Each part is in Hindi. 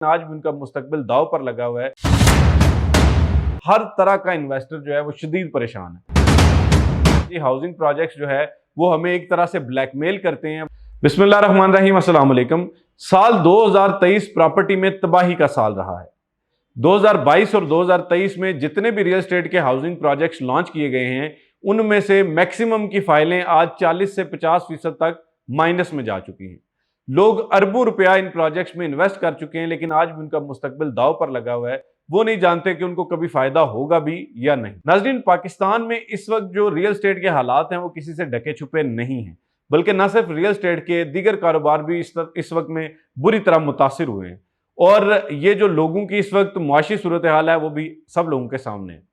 आज भी उनका मुस्तकबिल दांव पर लगा हुआ है। हर तरह का इन्वेस्टर जो है वो शदीद परेशान है। ये हाउसिंग प्रोजेक्ट्स जो है वो हमें एक तरह से ब्लैकमेल करते हैं। बिस्मिल्लाहिर्रहमानिर्रहीम, अस्सलाम वालेकुम। साल 2023 प्रॉपर्टी में तबाही का साल रहा है। 2022 और 2023 में जितने भी रियल एस्टेट के हाउसिंग प्रोजेक्ट्स लॉन्च किए गए हैं उनमें से मैक्सिमम की फाइलें आज 40 से 50% तक माइनस में जा चुकी हैं। लोग अरबों रुपया इन प्रोजेक्ट्स में इन्वेस्ट कर चुके हैं, लेकिन आज भी उनका मुस्तकबिल दांव पर लगा हुआ है। वो नहीं जानते कि उनको कभी फायदा होगा भी या नहीं। नाज़रीन, पाकिस्तान में इस वक्त जो रियल एस्टेट के हालात हैं वो किसी से ढके छुपे नहीं हैं, बल्कि न सिर्फ रियल एस्टेट के दीगर कारोबार भी इस वक्त में बुरी तरह मुतासिर हुए हैं। और ये जो लोगों की इस वक्त मुआशी सूरत हाल है वो भी सब लोगों के सामने है।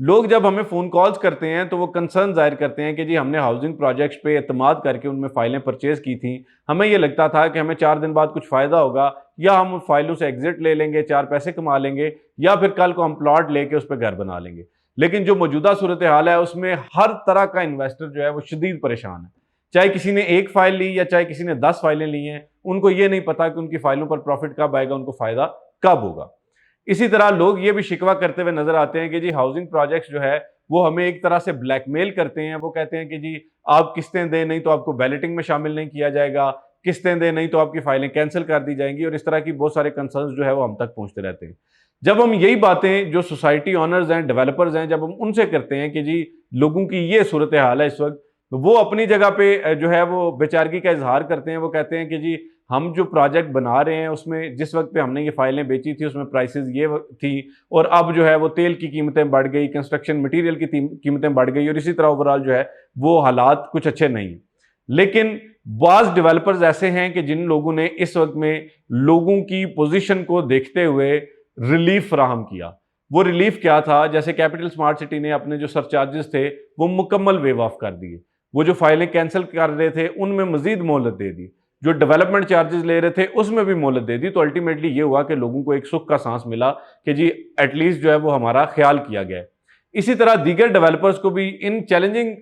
लोग जब हमें फ़ोन कॉल्स करते हैं तो वो कंसर्न जाहिर करते हैं कि जी हमने हाउसिंग प्रोजेक्ट्स पे एतमाद करके उनमें फ़ाइलें परचेज़ की थी, हमें ये लगता था कि हमें 4 दिन बाद कुछ फ़ायदा होगा, या हम उन फाइलों से एग्जिट ले लेंगे, 4 पैसे कमा लेंगे, या फिर कल को हम प्लॉट लेके उस पर घर बना लेंगे। लेकिन जो मौजूदा सूरत हाल है उसमें हर तरह का इन्वेस्टर जो है वो शदीद परेशान है। चाहे किसी ने 1 फाइल ली या चाहे किसी ने 10 फाइलें ली हैं, उनको ये नहीं पता कि उनकी फाइलों पर प्रॉफिट कब आएगा, उनको फ़ायदा कब होगा। इसी तरह लोग ये भी शिकवा करते हुए नजर आते हैं कि जी हाउसिंग प्रोजेक्ट्स जो है वो हमें एक तरह से ब्लैकमेल करते हैं। वो कहते हैं कि जी आप किस्तें दें, नहीं तो आपको बैलेटिंग में शामिल नहीं किया जाएगा, किस्तें दें नहीं तो आपकी फाइलें कैंसिल कर दी जाएंगी, और इस तरह की बहुत सारे कंसर्न्स जो है वो हम तक पहुंचते रहते हैं। जब हम यही बातें जो सोसाइटी ऑनर्स हैं, डेवलपर्स हैं, जब हम उनसे करते हैं कि जी लोगों की ये सूरत हाल है इस वक्त, तो वो अपनी जगह पे जो है वो बेचारगी का इजहार करते हैं। वो कहते हैं कि जी हम जो प्रोजेक्ट बना रहे हैं उसमें जिस वक्त पे हमने ये फाइलें बेची थी उसमें प्राइसेस ये थी, और अब जो है वो तेल की कीमतें बढ़ गई, कंस्ट्रक्शन मटेरियल की कीमतें बढ़ गई, और इसी तरह ओवरऑल जो है वो हालात कुछ अच्छे नहीं। लेकिन बाज़ डेवलपर्स ऐसे हैं कि जिन लोगों ने इस वक्त में लोगों की पोजीशन को देखते हुए रिलीफ फराहम किया। वो रिलीफ क्या था? जैसे कैपिटल स्मार्ट सिटी ने अपने जो सरचार्जेस थे वो मुकम्मल वेव ऑफ कर दिए। वो जो फाइलें कैंसिल कर रहे थे उनमें मजीद मोहलत दे दी, जो डेवलपमेंट चार्जेस ले रहे थे उसमें भी मोहलत दे दी। तो अल्टीमेटली ये हुआ कि लोगों को एक सुख का सांस मिला कि जी एटलीस्ट जो है वो हमारा ख्याल किया गया। इसी तरह दीगर डेवलपर्स को भी इन चैलेंजिंग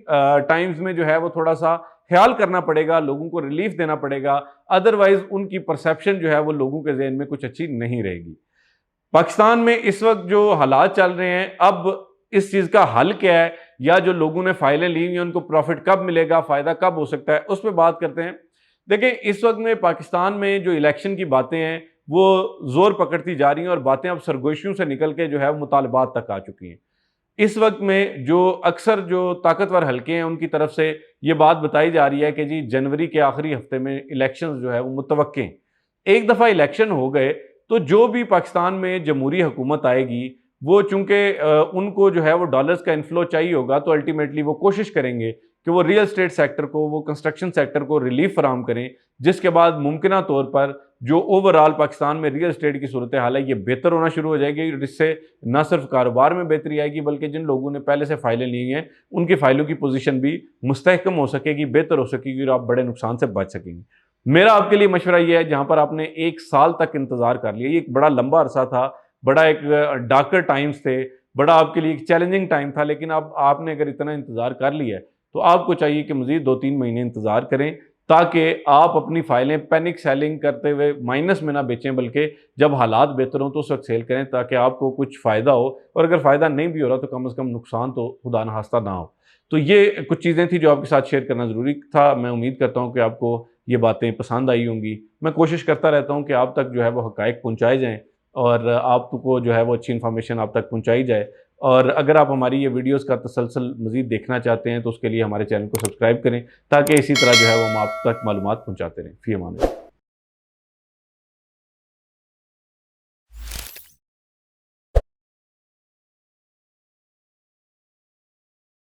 टाइम्स में जो है वो थोड़ा सा ख्याल करना पड़ेगा, लोगों को रिलीफ देना पड़ेगा, अदरवाइज उनकी परसेप्शन जो है वो लोगों के जहन में कुछ अच्छी नहीं रहेगी। पाकिस्तान में इस वक्त जो हालात चल रहे हैं, अब इस चीज़ का हल क्या है, या जो लोगों ने फाइलें ली हुई हैं उनको प्रॉफिट कब मिलेगा, फ़ायदा कब हो सकता है, उस पर बात करते हैं। देखिए, इस वक्त में पाकिस्तान में जो इलेक्शन की बातें हैं वो ज़ोर पकड़ती जा रही हैं, और बातें अब सरगोशियों से निकल के जो है मुतालबात तक आ चुकी हैं। इस वक्त में जो अक्सर जो ताकतवर हल्के हैं उनकी तरफ से ये बात बताई जा रही है कि जी जनवरी के आखिरी हफ्ते में इलेक्शन जो है वो मुतवक्के हैं। एक दफ़ा इलेक्शन हो गए तो जो भी पाकिस्तान में जमहूरी हुकूमत आएगी वो चूंकि उनको जो है वो डॉलर्स का इन्फ्लो चाहिए होगा, तो अल्टीमेटली वो कोशिश करेंगे कि वो रियल एस्टेट सेक्टर को, वो कंस्ट्रक्शन सेक्टर को रिलीफ फराहम करें, जिसके बाद मुमकिना तौर पर जो ओवरऑल पाकिस्तान में रियल एस्टेट की सूरत हाल है ये बेहतर होना शुरू हो जाएगी, जिससे न सिर्फ कारोबार में बेहतरी आएगी बल्कि जिन लोगों ने पहले से फाइलें ली हैं उनकी फाइलों की पोजीशन भी मुस्तहकम हो सकेगी, बेहतर हो सकेगी, और आप बड़े नुकसान से बच सकेंगे। मेरा आपके लिए मशवरा ये है, जहाँ पर आपने 1 साल तक इंतज़ार कर लिया, ये एक बड़ा लंबा अरसा था, बड़ा एक डार्कर टाइम्स थे, बड़ा आपके लिए एक चैलेंजिंग टाइम था, लेकिन अब आपने अगर इतना इंतज़ार कर लिया है तो आपको चाहिए कि मज़ीद 2-3 महीने इंतज़ार करें, ताकि आप अपनी फाइलें पैनिक सेलिंग करते हुए माइनस में ना बेचें, बल्कि जब हालात बेहतर हों तो उस वक्त सेल करें, ताकि आपको कुछ फ़ायदा हो, और अगर फ़ायदा नहीं भी हो रहा तो कम से कम नुकसान तो खुदा न खास्ता ना हो। तो ये कुछ चीज़ें थी जो आपके साथ शेयर करना ज़रूरी था। मैं उम्मीद करता हूँ कि आपको ये बातें पसंद आई होंगी। मैं कोशिश करता रहता हूँ कि आप तक जो है वो हक़ाइक़ पहुँचाए जाएँ, और आपको जो है वो अच्छी इन्फॉर्मेशन आप तक पहुँचाई जाए। और अगर आप हमारी ये वीडियोज़ का तसलसल मज़ीद देखना चाहते हैं तो उसके लिए हमारे चैनल को सब्सक्राइब करें, ताकि इसी तरह जो है वो हम आप तक मालूमात पहुँचाते रहें। फ़ी अमान अल्लाह।